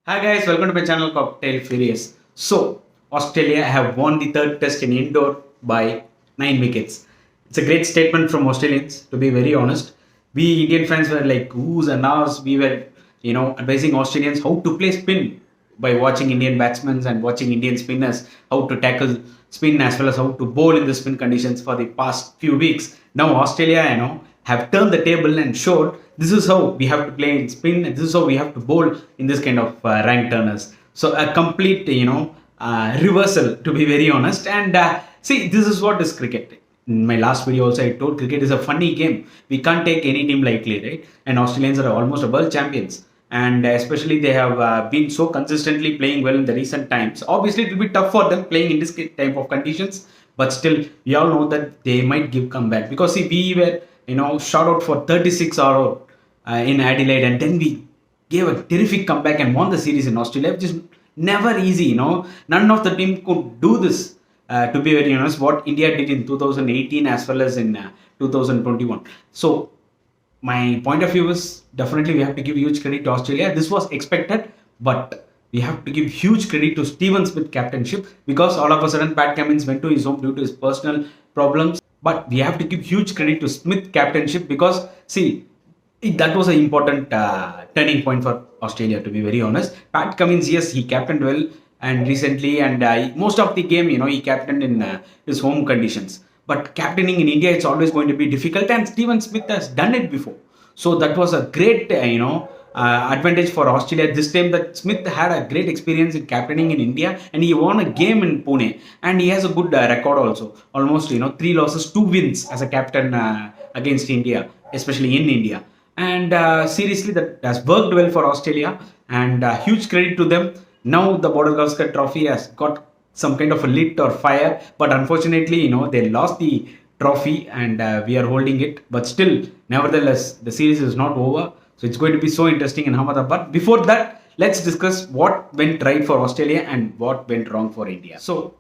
Hi guys, welcome to my channel Cocktail Furious. So, Australia have won the third test in Indore by 9 wickets. It's a great statement from Australians, to be very honest. We Indian fans were like who's and ahs. We were, advising Australians how to play spin by watching Indian batsmen and watching Indian spinners, how to tackle spin as well as how to bowl in the spin conditions for the past few weeks. Now Australia, have turned the table and showed this is how we have to play in spin and this is how we have to bowl in this kind of rank turners. So a complete, reversal, to be very honest. And see, this is what is cricket. In my last video also I told cricket is a funny game. We can't take any team lightly, right? And Australians are almost a world champions. And especially they have been so consistently playing well in the recent times. Obviously, it will be tough for them playing in this type of conditions, but still, we all know that they might give comeback because see, we were shot out for 36 hour in Adelaide, and then we gave a terrific comeback and won the series in Australia, which is never easy. None of the team could do this. To be very honest, what India did in 2018 as well as in 2021. So my point of view is definitely we have to give huge credit to Australia. This was expected, but we have to give huge credit to Steven Smith captainship because all of a sudden Pat Cummins went to his home due to his personal problems. But we have to give huge credit to Smith captainship because see that was an important turning point for Australia. To be very honest, Pat Cummins, yes, he captained well and recently, and most of the game, he captained in his home conditions. But captaining in India, it's always going to be difficult, and Steven Smith has done it before. So that was a great, advantage for Australia this time. That Smith had a great experience in captaining in India, and he won a game in Pune, and he has a good record also. Almost, 3 losses, 2 wins as a captain against India, especially in India. And seriously, that has worked well for Australia, and huge credit to them. Now the Border Gavaskar Trophy has got some kind of a lit or fire, but unfortunately, they lost the trophy, and we are holding it. But still, nevertheless, the series is not over, so it's going to be so interesting in Ahmedabad. Before that, let's discuss what went right for Australia and what went wrong for India. So,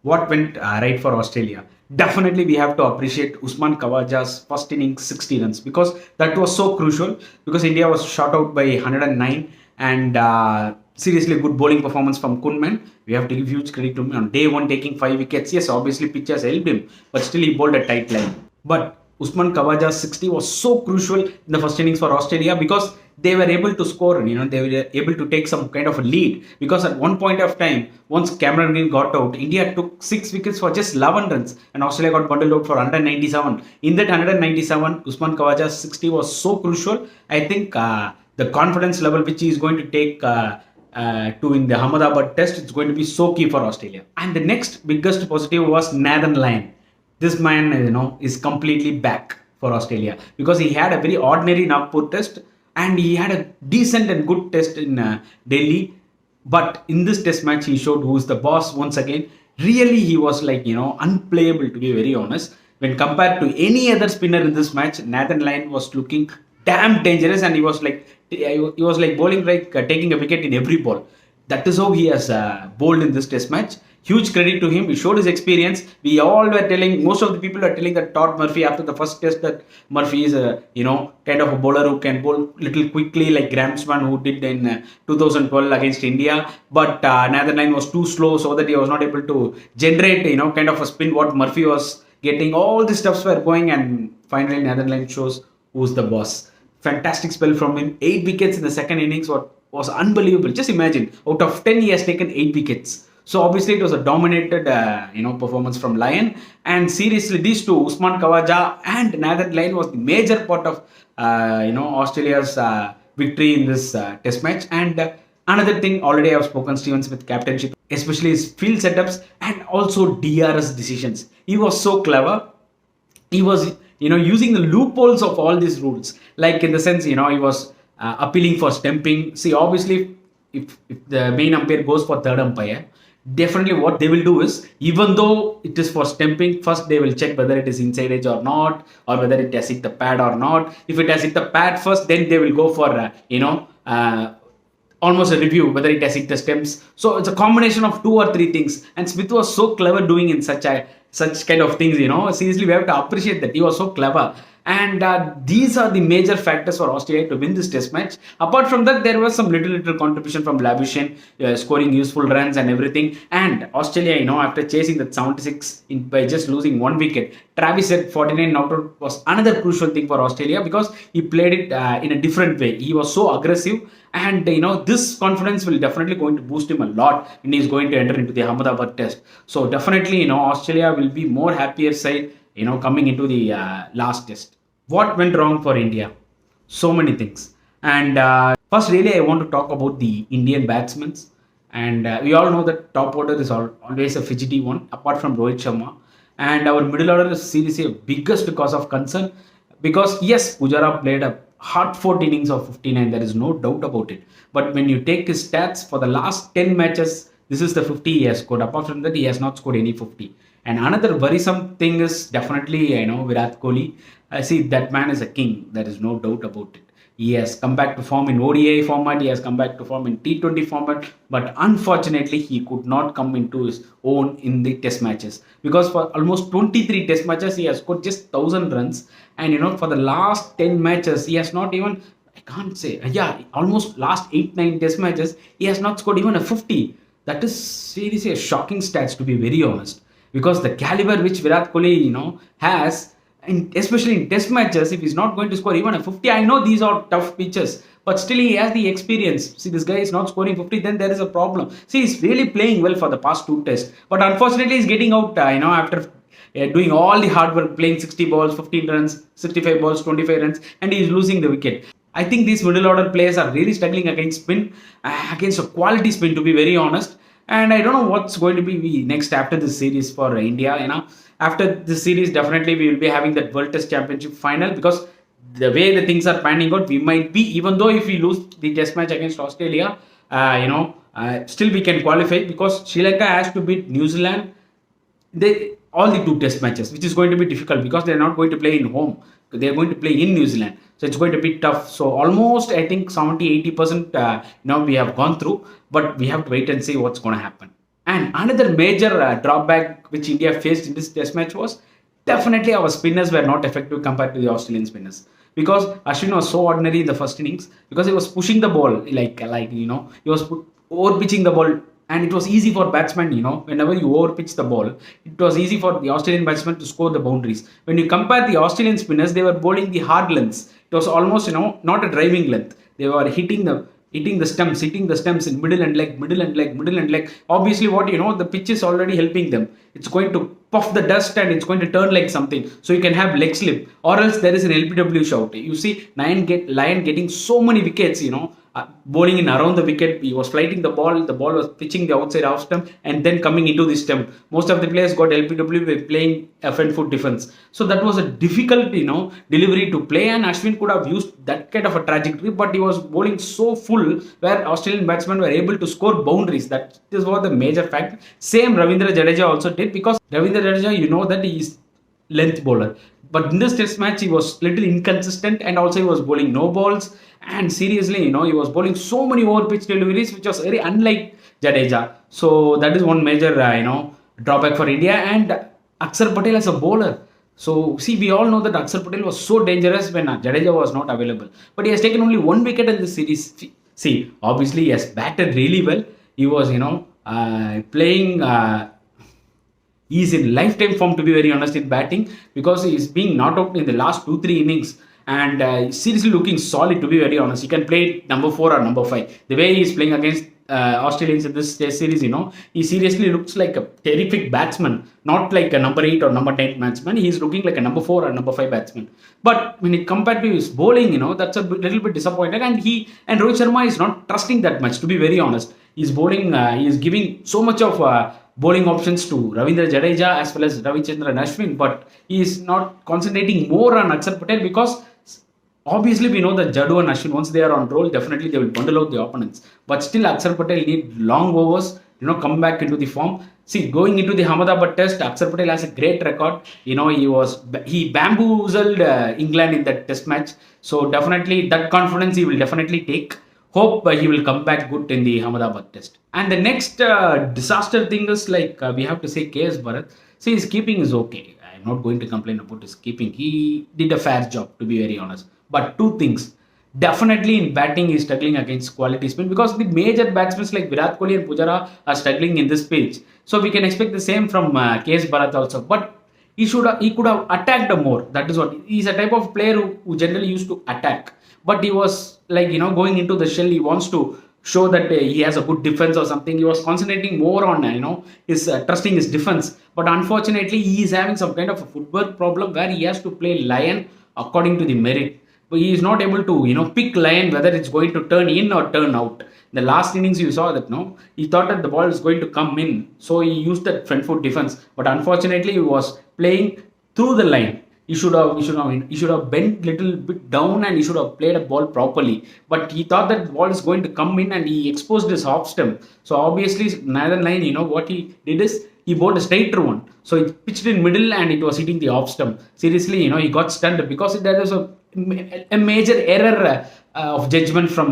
what went right for Australia? Definitely, we have to appreciate Usman Khawaja's first innings 60 runs because that was so crucial because India was shot out by 109, and seriously good bowling performance from Kunman. We have to give huge credit to him on day one taking 5 wickets. Yes, obviously pitch has helped him, but still he bowled a tight line. But Usman Khawaja's 60 was so crucial in the first innings for Australia because they were able to score, they were able to take some kind of a lead because at one point of time, once Cameron Green got out, India took 6 wickets for just 11 runs and Australia got bundled out for 197. In that 197, Usman Khawaja's 60 was so crucial. I think the confidence level which he is going to take to in the Ahmedabad test, it's going to be so key for Australia. And the next biggest positive was Nathan Lyon. This man, is completely back for Australia because he had a very ordinary Nagpur test and he had a decent and good test in Delhi. But in this test match, he showed who's the boss once again. Really, he was like, unplayable, to be very honest. When compared to any other spinner in this match, Nathan Lyon was looking damn dangerous, and he was like bowling like taking a wicket in every ball. That is how he has bowled in this test match. Huge credit to him. He showed his experience. We all were telling, most of the people are telling that Todd Murphy after the first test that Murphy is a kind of a bowler who can bowl little quickly like Gramsman who did in 2012 against India. But Nathan Lyon was too slow, so that he was not able to generate kind of a spin what Murphy was getting. All the stuffs were going, and finally Nathan Lyon shows who's the boss. Fantastic spell from him. 8 wickets in the second innings was unbelievable. Just imagine, out of 10 he has taken 8 wickets. So obviously it was a dominated performance from Lyon. And seriously, these two, Usman Khawaja and Nathan Lyon, was the major part of Australia's victory in this test match. And another thing, already I have spoken, Steven Smith captainship, especially his field setups and also DRS decisions. He was so clever. He was using the loopholes of all these rules, like in the sense he was appealing for stumping. See, obviously if the main umpire goes for third umpire, definitely what they will do is, even though it is for stumping, first they will check whether it is inside edge or not, or whether it has hit the pad or not. If it has hit the pad first, then they will go for almost a review whether it has hit the stems. So it's a combination of 2 or 3 things, and Smith was so clever doing in such kind of things. Seriously, we have to appreciate that he was so clever. And these are the major factors for Australia to win this test match. Apart from that, there was some little contribution from Labuschagne, scoring useful runs and everything. And Australia, after chasing that 76 by just losing one wicket, Travis at 49 not out was another crucial thing for Australia because he played it in a different way. He was so aggressive, and this confidence will definitely going to boost him a lot when he's going to enter into the Ahmedabad test. So definitely, Australia will be more happier side, coming into the last test. What went wrong for India? So many things. And first, really, I want to talk about the Indian batsmen. And we all know that top order is always a fidgety one, apart from Rohit Sharma. And our middle order is seriously a biggest cause of concern because, yes, Pujara played a hard-fought innings of 59. There is no doubt about it. But when you take his stats for the last 10 matches, this is the 50 he has scored. Apart from that, he has not scored any 50. And another worrisome thing is definitely, Virat Kohli. I see that man is a king. There is no doubt about it. He has come back to form in ODI format. He has come back to form in T20 format. But unfortunately, he could not come into his own in the test matches. Because for almost 23 test matches, he has scored just 1,000 runs. And, for the last 10 matches, he has not even, I can't say, almost last 8-9 test matches, he has not scored even a 50. That is seriously a shocking stats, to be very honest. Because the caliber which Virat Kohli, has, and especially in test matches, if he's not going to score even a 50, I know these are tough pitches, but still he has the experience. See, this guy is not scoring 50, then there is a problem. See, he's really playing well for the past two tests, but unfortunately he's getting out, after doing all the hard work, playing 60 balls, 15 runs, 65 balls, 25 runs, and he's losing the wicket. I think these middle order players are really struggling against spin, against a quality spin, to be very honest. And I don't know what's going to be next after this series for India. After this series, definitely we will be having that World Test Championship final because the way the things are panning out, we might be, even though if we lose the test match against Australia, still we can qualify because Sri Lanka has to beat New Zealand all the two test matches, which is going to be difficult because they're not going to play in home. They're going to play in New Zealand. So it's going to be tough. So almost, I think 70-80% we have gone through, but we have to wait and see what's going to happen. And another major drawback which India faced in this test match was definitely our spinners were not effective compared to the Australian spinners. Because Ashwin was so ordinary in the first innings because he was pushing the ball he was over pitching the ball, and it was easy for batsmen, whenever you over pitch the ball, it was easy for the Australian batsmen to score the boundaries. When you compare the Australian spinners, they were bowling the hard lengths. It was almost, not a driving length. They were hitting the stumps in middle and leg. Obviously, the pitch is already helping them. It's going to puff the dust and it's going to turn like something. So you can have leg slip, or else there is an LBW shout. You see, Lion getting so many wickets, bowling in around the wicket. He was flighting the ball was pitching the outside off stump and then coming into the stump. Most of the players got LBW by playing a front foot defense. So that was a difficult, delivery to play, and Ashwin could have used that kind of a trajectory, but he was bowling so full where Australian batsmen were able to score boundaries. That is what the major fact. Same Ravindra Jadeja also did, because Ravindra Jadeja, that he is length bowler. But in this test match, he was little inconsistent, and also he was bowling no balls. And seriously, he was bowling so many over pitch deliveries, which was very unlike Jadeja. So that is one major, drawback for India. And Akshar Patel as a bowler. So see, we all know that Akshar Patel was so dangerous when Jadeja was not available. But he has taken only one wicket in this series. See, obviously he has batted really well. He was, playing. He's in lifetime form, to be very honest, in batting, because he's being knocked out in the last 2-3 innings, and seriously looking solid, to be very honest. He can play number 4 or number 5. The way he's playing against Australians in this test series, he seriously looks like a terrific batsman, not like a number 8 or number 10 batsman. He's looking like a number 4 or number 5 batsman. But when it compared to his bowling, that's a little bit disappointed, and Rohit Sharma is not trusting that much, to be very honest. He's bowling, he is giving so much of bowling options to Ravindra Jadeja as well as Ravichandran Ashwin, but he is not concentrating more on Akshar Patel, because obviously we know that Jadoo and Ashwin, once they are on roll, definitely they will bundle out the opponents. But still Akshar Patel need long overs, come back into the form. See, going into the Ahmedabad test, Akshar Patel has a great record. He bamboozled England in that test match. So definitely that confidence he will definitely take. Hope he will come back good in the Ahmedabad test. And the next disaster thing is we have to say KS Bharat. See, his keeping is okay. I'm not going to complain about his keeping. He did a fair job, to be very honest. But two things. Definitely in batting, he's struggling against quality spin because the major batsmen like Virat Kohli and Pujara are struggling in this pitch. So we can expect the same from KS Bharat also. But he could have attacked more. That is what he's a type of player who generally used to attack. But he was like going into the shell. He wants to show that he has a good defense or something. He was concentrating more on his trusting his defense. But unfortunately, he is having some kind of a footwork problem where he has to play lion according to the merit. But he is not able to pick lion whether it's going to turn in or turn out. The last innings you saw that he thought that the ball is going to come in, so he used that front foot defense. But unfortunately, he was playing through the line. He should have bent little bit down and he should have played a ball properly. But he thought that the ball is going to come in and he exposed his off stump. So obviously, neither line, what he did is he bowled a straighter one. So he pitched in middle and it was hitting the off stump. Seriously, he got stunned because there was a major error of judgment from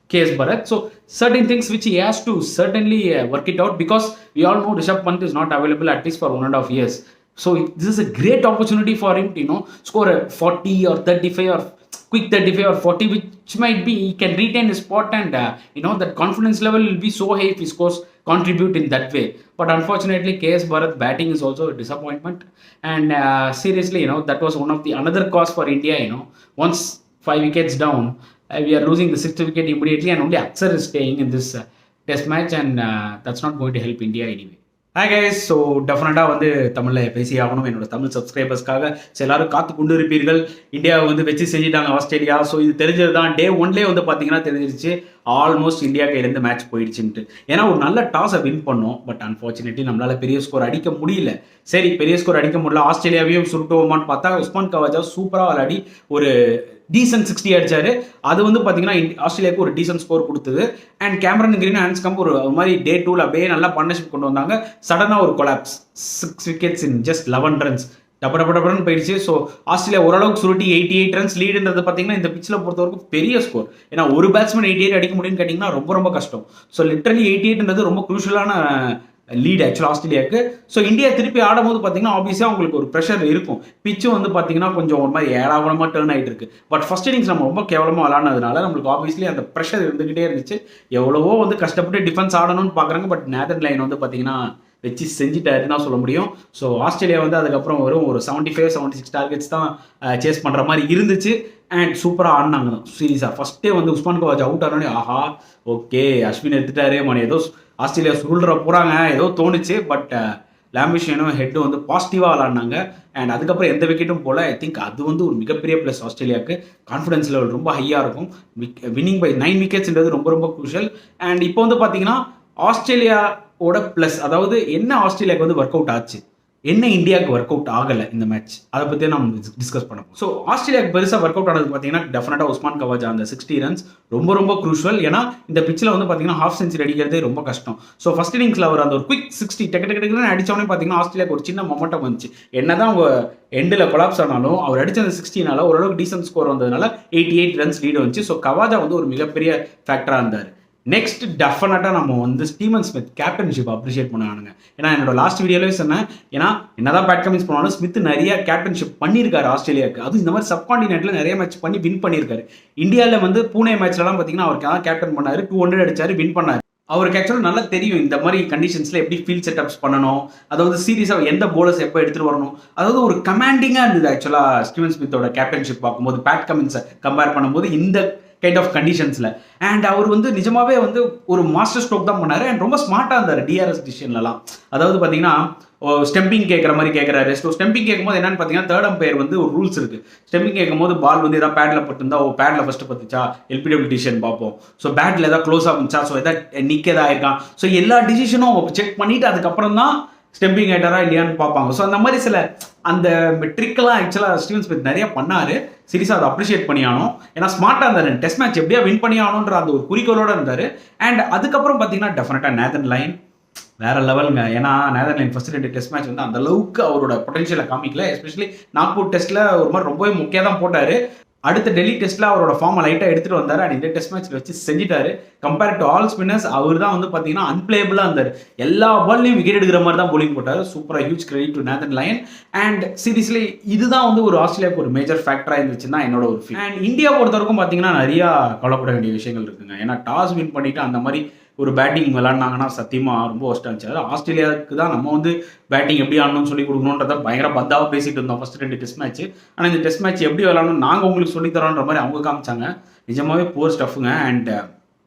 KS Bharat. So certain things which he has to certainly work it out, because we all know Rishabh Pant is not available at least for 1.5 years. So this is a great opportunity for him to score a 40 or 35 or quick 35 or 40, which might be he can retain his spot, and that confidence level will be so high if he scores contribute in that way. But unfortunately, KS Bharat batting is also a disappointment, and seriously, that was one of the another cause for India. Once 5 wickets down, we are losing the 6th wicket immediately, and only Akshar is staying in this test match, and that's not going to help India anyway. Hi guys. So டெஃபினட்டாக தமிழில் பேசி ஆகணும் என்னோட தமிழ் சப்ஸ்கிரைபர்ஸ்க்காக. எல்லாரும் காத்து கொண்டு இருப்பீர்கள். இந்தியாவை வச்சு செஞ்சுட்டாங்க ஆஸ்திரேலியா. ஸோ இது தெரிஞ்சது தான். டே ஒன்லேயே பார்த்தீங்கன்னா தெரிஞ்சிருச்சு ஆல்மோஸ்ட் இந்தியா கையிலேருந்து மேட்ச் போயிடுச்சுன்ட்டு. ஏன்னா ஒரு நல்ல டாஸை வின் பண்ணோம். பட் அன்ஃபார்ச்சுனேட்லி நம்மளால் பெரிய ஸ்கோர் அடிக்க முடியல. சரி, பெரிய ஸ்கோர் அடிக்க முடியல, ஆஸ்திரேலியாவையும் சுருட்டுவோமான்னு பார்த்தா உஸ்மான் கவாஜா சூப்பராக விளையாடி ஒரு டீசன்ட் 60 அடிச்சாரு. அது பார்த்தீங்கன்னா ஆஸ்திரேலியாவுக்கு ஒரு டீசன்ட் ஸ்கோர் கொடுத்தது. அண்ட் கேமரன் கிரீன் ஹேண்ட்ஸ் கம்ப் ஒரு மாதிரி டே 2ல அப்படியே நல்லா பார்ட்னர்ஷிப் கொண்டு வந்தாங்க. சடனாக ஒரு collapse, 6 wickets in just 11 runs. டப்படப்படப்படன்னு போயிடுச்சு. ஸோ ஆஸ்திரேலியா ஓரளவுக்கு சுருட்டி 88 runs லீடுன்றது பார்த்தீங்கன்னா இந்த பிச்சில் பொறுத்தவரைக்கும் பெரிய ஸ்கோர். ஏன்னா ஒரு பேட்ஸ்மேன் 88 அடிக்க முடியும்னு கேட்டிங்கன்னா ரொம்ப ரொம்ப கஷ்டம். ஸோ லிட்டரலி 88ன்றது ரொம்ப குரூஷியலான லீட் ஆக்சுவலாக ஆஸ்திரேலியாவுக்கு. ஸோ இந்தியா திருப்பி ஆடும்போது பார்த்தீங்கன்னா ஆப்வியஸாக உங்களுக்கு ஒரு ப்ரெஷர் இருக்கும். பிச்சும் பார்த்தீங்கன்னா கொஞ்சம் ஒரு மாதிரி ஏடாகுணமாக டேர்ன் ஆகிட்டு இருக்கு. பட் ஃபர்ஸ்ட் இன்னிங்ஸ் நம்ம ரொம்ப கேவலமாக விளாட்னதுனால நம்மளுக்கு ஆப்வியஸ்லி அந்த ப்ரெஷர் இருந்துகிட்டே இருந்துச்சு. எவ்வளவோ கஷ்டப்பட்டு டிஃபென்ஸ் ஆடணும்னு பார்க்குறாங்க. பட் நேதர் லைன் பார்த்தீங்கன்னா வச்சு செஞ்சுட்டாருன்னு தான் சொல்ல முடியும். ஸோ ஆஸ்திரேலியா அதுக்கப்புறம் வரும் ஒரு 75-76 டார்கெட்ஸ் தான் சேஸ் பண்ணுற மாதிரி இருந்துச்சு. அண்ட் சூப்பராக ஆடினாங்க தான் சீரியஸாக. ஃபஸ்ட்டே உஸ்மான் கவாஜ் அவுட் ஆனோடனே ஆஹா ஓகே அஸ்வின் எடுத்துட்டாரு மணி, ஏதோ ஆஸ்திரேலியா சுருள்ற போகிறாங்க ஏதோ தோணுச்சு. பட் லாம்பிஷனும் ஹெட்டும் பாசிட்டிவாக விளாட்னாங்க. அண்ட் அதுக்கப்புறம் எந்த விக்கெட்டும் போல. ஐ திங்க் அது ஒரு மிகப்பெரிய ப்ளஸ் ஆஸ்திரேலியாவுக்கு. கான்ஃபிடன்ஸ் லெவல் ரொம்ப ஹையாக இருக்கும். வின்னிங் பை 9 wicketsன்றது ரொம்ப ரொம்ப குரூஷியல். அண்ட் இப்போ பார்த்தீங்கன்னா ஆஸ்திரேலியாவோட ப்ளஸ், அதாவது என்ன ஆஸ்திரேலியாவுக்கு ஒர்க் அவுட் ஆச்சு, என்ன இந்தியாவுக்கு ஒர்க் அவுட் ஆகலை இந்த மேட்ச், அதை பற்றி நம்ம டிஸ்கஸ் பண்ணோம். ஸோ ஆஸ்திரேலியாவுக்கு பெருசாக ஒர்க் அவுட் ஆனது பார்த்தீங்கன்னா டெஃபினட்டாக உஸ்மான் கவாஜா அந்த 60 runs ரொம்ப ரொம்ப குரூஷியல். ஏன்னா இந்த பிச்சில் பார்த்தீங்கன்னா ஹாஃப் செஞ்சுரி அடிக்கிறதே ரொம்ப கஷ்டம். ஸோ ஃபர்ஸ்ட் இன்னிங்ஸில் அவர் அந்த ஒரு குவிக் 60 டக்கு அடித்தோடனே பார்த்தீங்கன்னா ஆஸ்திரேலியாவுக்கு ஒரு சின்ன மொமெண்டம் வந்துச்சு. என்னதான் அவங்க எண்டில் கொலாப்ஸ் ஆனாலும் அவர் அடித்த அந்த 60னால ஓரளவுக்கு டீசன்ட் ஸ்கோர் வந்ததுனால 88 runs லீடு வந்துச்சு. ஸோ கவாஜா ஒரு மிகப்பெரிய ஃபேக்டராக இருந்தார். நெக்ஸ்ட் டெஃபினட்டாக நம்ம ஸ்டீவன் ஸ்மித் கேப்டன்ஷிப் அப்ரிஷியேட் பண்ணுவானுங்க. ஏன்னா என்னோட லாஸ்ட் வீடியோவே சொன்னேன், ஏன்னா என்னதான் பேட் கமின்ஸ் பண்ணாலும் ஸ்மித் நிறைய கேப்டன்ஷிப் பண்ணியிருக்காரு ஆஸ்திரேலியாவுக்கு. அதுவும் இந்த மாதிரி சப்கான்டினென்ட்ல நிறைய மேட்ச் பண்ணி வின் பண்ணியிருக்காரு. இந்தியாவில் பூனே மேட்ச்லாம் பார்த்தீங்கன்னா அவருக்கு தான் கேப்டன் பண்ணாரு, 200 அடிச்சாரு, வின் பண்ணாரு. அவருக்கு ஆக்சுவலாக நல்லா தெரியும் இந்த மாதிரி கண்டிஷன்ஸில் எப்படி ஃபீல்ட் செட்டப்ஸ் பண்ணணும், அதாவது சீரியஸாக எந்த போலர்ஸ் எப்போ எடுத்துகிட்டு வரணும், அதாவது ஒரு கமாண்டிங்காக இருந்தது ஆக்சுவலாக ஸ்டீவன் ஸ்மித்தோட கேப்டன்ஷிப் பார்க்கும்போது பேட் கமின்ஸை கம்பேர் பண்ணும்போது இந்த கைண்ட் ஆஃப் கண்டிஷன்ஸில். அண்ட் அவர் நிஜமாவே ஒரு மாஸ்டர் ஸ்ட்ரோக் தான் பண்ணார். அண்ட் ரொம்ப ஸ்மார்ட்டாக இருந்தார் டிஆர்எஸ் டிசிஷன்லலாம். அதாவது பார்த்தீங்கன்னா ஸ்டெம்பிங் கேட்குற மாதிரி கேட்குறாரு. ஸோ ஸ்டெம்பிங் கேட்கும்போது என்னன்னு பார்த்தீங்கன்னா தேர்ட் அம்பையர் ஒரு ரூல்ஸ் இருக்குது. ஸ்டெம்பிங் கேட்கும்போது பால் ஏதாவது பேட்டில் பட்டுருந்தா பேட்டில் ஃபஸ்ட்டு பத்துச்சா எல்பிடபிள்யூ டிசிஷன் பார்ப்போம். ஸோ பேட்டில் ஏதாவது க்ளோஸ் ஆகுச்சா, ஸோ எதாவது நிற்கதா இருக்கான், ஸோ எல்லா டிசிஷனும் செக் பண்ணிவிட்டு அதுக்கப்புறம் தான் ஸ்டெம்பிங் ஆயிட்டாரா இல்லையான்னு பார்ப்பாங்க. ஸோ அந்த மாதிரி சில அந்த ட்ரிக்கெல்லாம் ஆக்சுவலாக ஸ்டீவன் ஸ்மித் நிறைய பண்ணார். சீரியஸாக அதை அப்ரிஷியேட் பண்ணி ஆகணும். ஏன்னா ஸ்மார்ட்டாக இருந்தார். டெஸ்ட் மேட்ச் எப்படியா வின் பண்ணி ஆகணுன்ற அந்த ஒரு குறிக்கோளோடு இருந்தார். அண்ட் அதுக்கப்புறம் பார்த்தீங்கன்னா டெஃபினட்டாக நேதன் லைன் வேற லெவலுங்க. ஏன்னா neither line first 2 test match அந்த அளவுக்கு அவரோட பொட்டன்ஷியலை காமிக்கல. எஸ்பெஷலி நாக்பூர் டெஸ்ட்டில் ஒரு மாதிரி ரொம்பவே முக்கியம் தான் போட்டார். அடுத்த டெல்லி டெஸ்ட்ல அவரோட ஃபார்மை லைட்டாக எடுத்துட்டு வந்தார் அண்ட் இந்த டெஸ்ட் மேட்ச்ல வச்சு செஞ்சுட்டாரு. கம்பேர் டு ஆல் ஸ்பின்னர்ஸ் அவர் தான் வந்து பார்த்தீங்கன்னா அன்பிளேபிளாக இருந்தார். எல்லா பால்லையும் விக்கெட் எடுக்கிற மாதிரி தான் போலிங் போட்டார். சூப்பராக huge credit to Nathan Lyon. And seriously இதுதான் வந்து ஒரு ஆஸ்திரேலியாவுக்கு ஒரு மேஜர் ஃபேக்டராக இருந்துச்சுன்னா என்னோட ஒரு ஃபீல். அண்ட் இந்தியா பொறுத்தவரைக்கும் பார்த்தீங்கன்னா நிறையா கவலைப்பட வேண்டிய விஷயங்கள் இருக்குங்க. ஏன்னா டாஸ் வின் பண்ணிட்டு அந்த மாதிரி ஒரு பேட்டிங் விளாட்னாங்கன்னா சத்தியமாக ரொம்ப ஒஸ்ட்டாக இருந்துச்சு. அதாவது ஆஸ்திரேலியாவுக்கு தான் நம்ம வந்து பேட்டிங் எப்படி ஆடணும்னு சொல்லி கொடுக்கணுன்றத பயங்கர பந்தாவாக பேசிட்டு இருந்தோம் ஃபர்ஸ்ட் 2 டெஸ்ட் மேட்ச். ஆனால் இந்த டெஸ்ட் மேட்ச் எப்படி விளாடணும் நாங்கள் உங்களுக்கு சொல்லித்தரோன்ற மாதிரி அவங்க காமிச்சாங்க. நிஜமாவே போர் ஸ்டஃப்புங்க. அண்ட்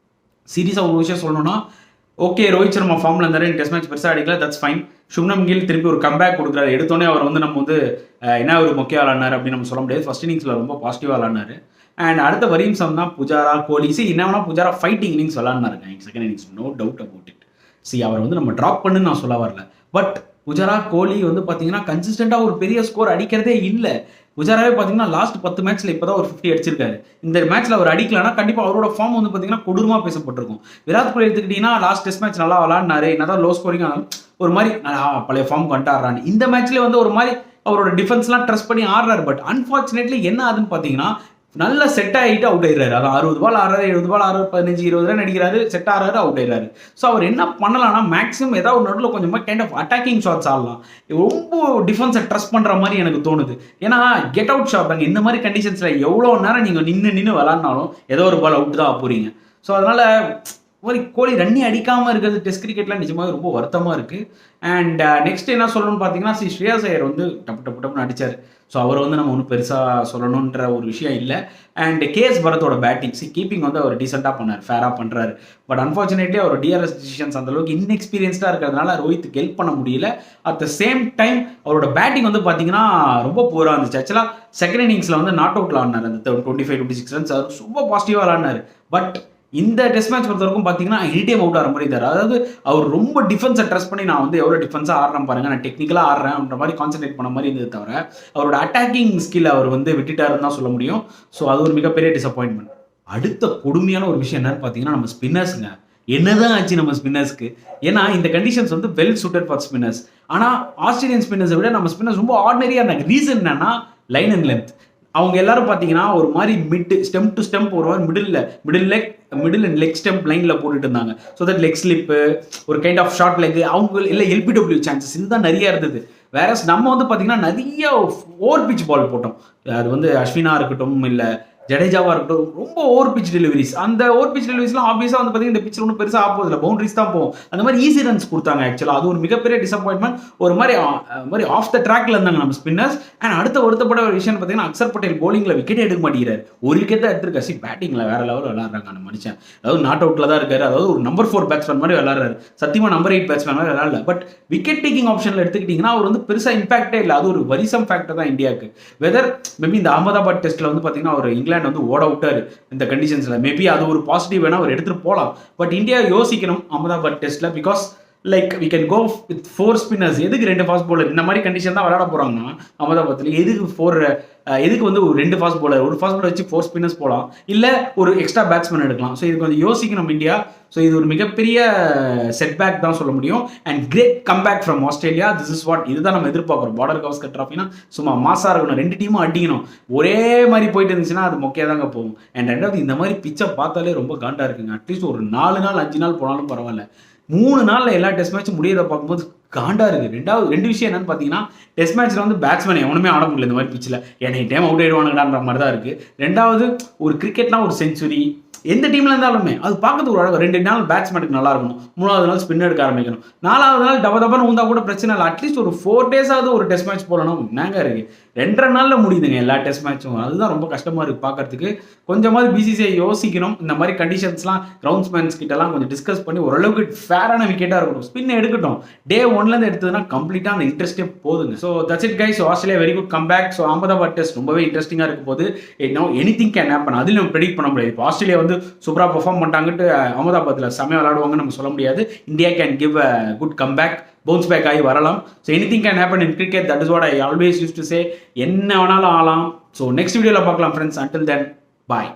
சீரியஸாக ஒரு விஷயம் சொல்லணும்னா, ஓகே ரோஹித் சர்மா ஃபார்மில் இருந்தாரு, டெஸ்ட் மேட்ச் பெருசாக அடிக்கல, தட்ஸ் ஃபைன். சுப்மன் கில் திருப்பி ஒரு கம்பேக் கொடுக்குறாரு. எடுத்தோடனே அவர் வந்து நம்ம வந்து என்ன ஒரு முக்கிய விளாட்னாரு அப்படின்னு நம்ம சொல்ல முடியாது. ஃபர்ஸ்ட் இன்னிங்ஸில் ரொம்ப பாசிட்டிவாக விளாட்னாரு. அண்ட் அடுத்த வரியும் தான் புஜாரா கோலி. என்ன வேணா புஜாரா ஃபைட்டிங் இன்னிங்ஸ் விளாட்னாருங்க second innings, no doubt about it. அவர் வந்து நம்ம ட்ராப் பண்ணுன்னு நான் சொல்ல வரல. பட் புஜாரா கோலி வந்து பார்த்தீங்கன்னா கன்சிஸ்டண்டாக ஒரு பெரிய ஸ்கோர் அடிக்கிறதே இல்லை. புஜாராவே பார்த்தீங்கன்னா லாஸ்ட் 10 மேட்ச்ல இப்போ தான் ஒரு 50 அடிச்சிருக்காரு. இந்த மேட்ச்ல அவர் அடிக்கலன்னா கண்டிப்பாக அவரோட ஃபார்ம் வந்து பார்த்தீங்கன்னா கொடூரமாக பேசப்பட்டிருக்கும். விராட் கோலி எடுத்துக்கிட்டீங்கன்னா லாஸ்ட் டெஸ்ட் மேட்ச் நல்லா விளாட்னாரு, என்னதான் லோ ஸ்கோரிங் ஆனாலும் ஒரு மாதிரி பழைய ஃபார்ம் கொண்டாடுறான்னு. இந்த மேட்ச்லேயே வந்து ஒரு மாதிரி அவரோட டிஃபென்ஸ்லாம் ட்ரஸ்ட் பண்ணி ஆடுறாரு. பட் அன்ஃபார்ச்சுனேட்லி என்ன ஆகுதுன்னு பார்த்தீங்கன்னா நல்ல செட் ஆகிட்டு அவுட் ஆயிடுறாரு. அதான் 60 பால் ஆடுறாரு, 70 பால் ஆடுறாரு, 15-20 ரன் அடிக்கிறாரு, செட் ஆடுறாரு, அவுட் ஆயிடுறாரு. ஸோ அவர் என்ன பண்ணலாம்னா மேக்ஸிமம் ஏதாவது ஒரு நடுவில் கொஞ்சமாக கைண்ட் ஆஃப் அட்டாக்கிங் ஷாட்ஸ் ஆடலாம். ரொம்ப டிஃபென்ஸை ட்ரஸ்ட் பண்ணுற மாதிரி எனக்கு தோணுது. ஏன்னா கெட் அவுட் ஷாட் அங்கே இந்த மாதிரி கண்டிஷன்ஸில் எவ்வளோ நேரம் நீங்கள் நின்று விளாட்னாலும் ஏதோ ஒரு பால் அவுட் தான் போகிறீங்க. ஸோ அதனால் மாதிரி கோலி ரன்னி அடிக்காமல் இருக்கிறது டெஸ்ட் கிரிக்கெட்டில் நிஜமாக ரொம்ப வருத்தமாக இருக்குது. அண்ட் நெக்ஸ்ட் என்ன சொல்லணும்னு பார்த்தீங்கன்னா ஸ்ரேயாஸ் ஐயர் வந்து டப்புன்னு அடித்தார். ஸோ அவர் வந்து நம்ம ஒன்றும் பெருசாக சொல்லணுன்ற ஒரு விஷயம் இல்லை. அண்ட் கேஎஸ் பரத்தோட பேட்டிங் கீப்பிங் வந்து அவர் டீசெண்டாக பண்ணார், ஃபேராக பண்ணுறாரு. பட் அன்ஃபார்ச்சுனேட்லி அவர் டிஆர்எஸ் டிசிஷன்ஸ் அந்தளவுக்கு இன்எக்ஸ்பீரியன்ஸ்டாக இருக்கிறதுனால ரோஹித்துக்கு ஹெல்ப் பண்ண முடியல. அட் த சேம் டைம் அவரோட பேட்டிங் வந்து பார்த்தீங்கன்னா ரொம்ப பூராக இருந்துச்சு. ஆக்சுவலாக செகண்ட் இன்னிங்ஸில் வந்து நாட் அவுட்டில் ஆடினார். அந்த 25-26 ரன்ஸ் அவர் ரொம்ப பாசிட்டிவாக விளாட்னார். பட் இந்த டெஸ்ட் மேட்ச் பொறுத்த வரைக்கும் பார்த்தீங்கன்னா எனி டைம் அவுட் ஆகிற மாதிரி இருந்தார். அதாவது அவர் ரொம்ப டிஃபென்ஸை ட்ரஸ்ட் பண்ணி நான் வந்து எவ்வளோ டிஃபென்ஸாக ஆடுறேன் பாருங்க, நான் டெக்னிக்கலாக ஆடுறேன் அப்படின்ற மாதிரி கான்சென்ட்ரேட் பண்ண மாதிரி இருந்தது தவிர அவரோட அட்டாக்கிங் ஸ்கில் அவர் வந்து விட்டுட்டாருன்னு தான் சொல்ல முடியும். ஸோ அது ஒரு மிகப்பெரிய டிசப்பாயின்மெண்ட். அடுத்த கொடுமையான ஒரு விஷயம் என்னன்னு பார்த்தீங்கன்னா நம்ம ஸ்பின்னர்ஸுங்க. என்னதான் ஆச்சு நம்ம ஸ்பின்னர்ஸ்க்கு? ஏன்னா இந்த கண்டிஷன்ஸ் வந்து வெல் சூட்டட் ஃபார் ஸ்பின்னர்ஸ். ஆனால் ஆஸ்திரேலியன் ஸ்பின்னர்ஸை விட நம்ம ஸ்பின்னர்ஸ் ரொம்ப ஆர்டினரியாக இருந்தாங்க. ரீசன் என்னன்னா லைன் அண்ட் லென்த். அவங்க எல்லாரும் பார்த்தீங்கன்னா ஒரு மாதிரி ஸ்டெம் டு ஸ்டெம்ப் ஒரு மாதிரி மிடில் அண்ட் லெக் ஸ்டெம்ப் லைனில் போட்டுட்டு இருந்தாங்க. ஸோ தட் லெக் ஸ்லிப்பு, ஒரு கைண்ட் ஆஃப் ஷார்ட் லெக், அவங்க இல்லை எல்பிடபிள்யூ சான்சஸ் இதுதான் நிறைய இருந்தது. வேற நம்ம வந்து பார்த்தீங்கன்னா நிறைய ஓவர் பிச் பால் போட்டோம். அது வந்து அஸ்வினா இருக்கட்டும் இல்லை ஜடேஜாவாக இருக்கட்டும், ரொம்ப ஓவர் பிச் டெலிவரிஸ். அந்த ஓவர் பிச் டெலிவரிஸ்லாம் ஆப்வியஸாக வந்து பார்த்தீங்கன்னா இந்த பிச்சில் ஒன்றும் பெருசாக ஆப்போதில்லை, பவுண்டரிஸ் தான் போகும். அந்த மாதிரி ஈஸி ரன்ஸ் கொடுத்தாங்க. ஆக்சுவலாக அது ஒரு மிகப்பெரிய டிசப்பாயின்மெண்ட். ஒரு மாதிரி ஆஃப் த ட்ராக்ல இருந்தாங்க நம்ம ஸ்பின்னர்ஸ். அண்ட் அடுத்த வருத்தப்பட ஒரு விஷயம் பார்த்தீங்கன்னா அக்சர் பட்டேல் போலிங்கில் விக்கெட்டே எடுக்க மாட்டேங்கிறார். ஒரு விக்கெட் தான் எடுத்துருக்காரு. பேட்டிங்கில் வேற லெவலில் விளாட்றாங்க அந்த மனுஷன். அதாவது நாட் அவுட்டில் தான் இருக்காரு. அதாவது ஒரு நம்பர் 4 பேட்ஸ்மேன் மாதிரி விளாட்றாரு. சத்தியமாக நம்பர் 8 பேட்ஸ்மேன் மாதிரி விளாட்ல. பட் விக்கெட் டேக்கிங் ஆப்ஷனில் எடுத்துக்கிட்டிங்கன்னா அவர் வந்து பெருசாக இம்பாக்டே இல்லை. அது ஒரு வரிசம் ஃபேக்டர் தான் இந்தியாவுக்கு. வெதர் மேபி இந்த அகமதாபாத் டெஸ்ட்டில் வந்து பார்த்தீங்கன்னா அவர் இங்கிலாந்து வந்து ஓட அவுட்டார் இந்த கண்டிஷன்ஸ்ல. மேபி அது ஒரு பாசிட்டிவ் வேணா அவர் எடுத்துட்டு போகலாம். பட் இந்தியா யோசிக்கணும் அகமதாபாத் டெஸ்ட்ல. Because like we can go with 4 spinners. எதுக்கு 2 ஃபாஸ்ட் பவுலர்? இந்த மாதிரி கண்டிஷன் தான் விளையாட போறாங்கன்னா அகமதாபாத்ல எதுக்கு வந்து ஒரு 2 ஃபாஸ்ட் பவுலர், ஒரு ஃபாஸ்ட் பவுலர் வச்சு 4 ஸ்பின்னர்ஸ் போகலாம், இல்ல ஒரு எக்ஸ்ட்ரா பேட்ஸ்மேன் எடுக்கலாம். ஸோ இது கொஞ்சம் யோசிக்கணும் இந்தியா. ஸோ இது ஒரு மிகப்பெரிய செட்பேக் தான் சொல்ல முடியும். And great comeback from Australia. This is what, இதுதான் நம்ம எதிர்பார்க்குறோம். பார்டர் கவாஸ்கர் ட்ராஃபினா சும்மா மாசா இருக்கணும், 2 டீமும் அடிக்கணும். ஒரே மாதிரி போயிட்டு இருந்துச்சுன்னா அது மொக்கையா தாங்க போகும். அண்ட் ரெண்டாவது இந்த மாதிரி பிச்சை பார்த்தாலே ரொம்ப காண்டா இருக்குங்க. அட்லீஸ்ட் ஒரு 4 நாள் 5 நாள் போனாலும் பரவாயில்ல. 3 நாளில் எல்லா டெஸ்ட் மேட்சும் முடியதை பார்க்கும்போது காண்டா இருக்கு. ரெண்டு விஷயம் என்னன்னு பார்த்தீங்கன்னா டெஸ்ட் மேட்ச்ல வந்து பேட்ஸ்மேன் எவனுமே ஆட முடியல இந்த மாதிரி பிச்சில். எனி டைம் அவுட் ஆயிடுவானுங்கடான்ற மாதிரி தான் இருக்கு. ரெண்டாவது ஒரு கிரிக்கெட்னா ஒரு செஞ்சுரி எந்த டீம்ல இருந்தாலுமே அது பார்க்கறதுக்கு ஒரு அழகு. 2 நாள் பேட்ஸ்மேனுக்கு நல்லா இருக்கணும், 3வது நாள் ஸ்பின் எடுக்க ஆரம்பிக்கணும், 4வது நாள் டபன்னு ஊந்தா கூட பிரச்சனை இல்லை. அட்லீஸ்ட் ஒரு 4 டேஸாவது ஒரு டெஸ்ட் மேட்ச் போகணும். நாங்க இருக்கு 2.5 நாள்ல முடியுதுங்க எல்லா டெஸ்ட் மேட்சும். அதுதான் ரொம்ப கஷ்டமா இருக்கு பார்க்கறதுக்கு. கொஞ்சமாவது பிசிசிஐ யோசிக்கணும். இந்த மாதிரி கண்டிஷன்ஸ்லாம் கிரவுண்ட்ஸ்மேன்ஸ் கிட்டலாம் கொஞ்சம் டிஸ்கஸ் பண்ணி ஓரளவுக்கு ஃபேரான விக்கெட்டாக இருக்கட்டும், ஸ்பின் எடுக்கட்டும். டே 1லேருந்து எடுத்ததுன்னா கம்ப்ளீட்டாக அந்த இன்ட்ரெஸ்டே போதுங்க. So that's it guys. Australia very good comeback. So Ahmedabad test ரொம்பவே இன்ட்ரெஸ்டிங்காக இருக்கும் போது எனிதிங் கேன் ஹேப்பன். அதில் நம்ம ப்ரெடிக்ட் பண்ண முடியாது. இப்போ ஆஸ்திரேலியா வந்து சூப்பராக பெர்ஃபார்ம் பண்ணிட்டாங்கட்டு அகமதாபாத்தில் செம்மையாக விளையாடுவாங்கன்னு நம்ம சொல்ல முடியாது. India can give a good comeback, bounce back ஆகி வரலாம். So anything can happen in cricket. That is what I always use to say. என்ன வேணாலும் ஆகலாம். ஸோ நெக்ஸ்ட் வீடியோவில் பார்க்கலாம் ஃப்ரெண்ட்ஸ். அன்டில் தென் பாய்.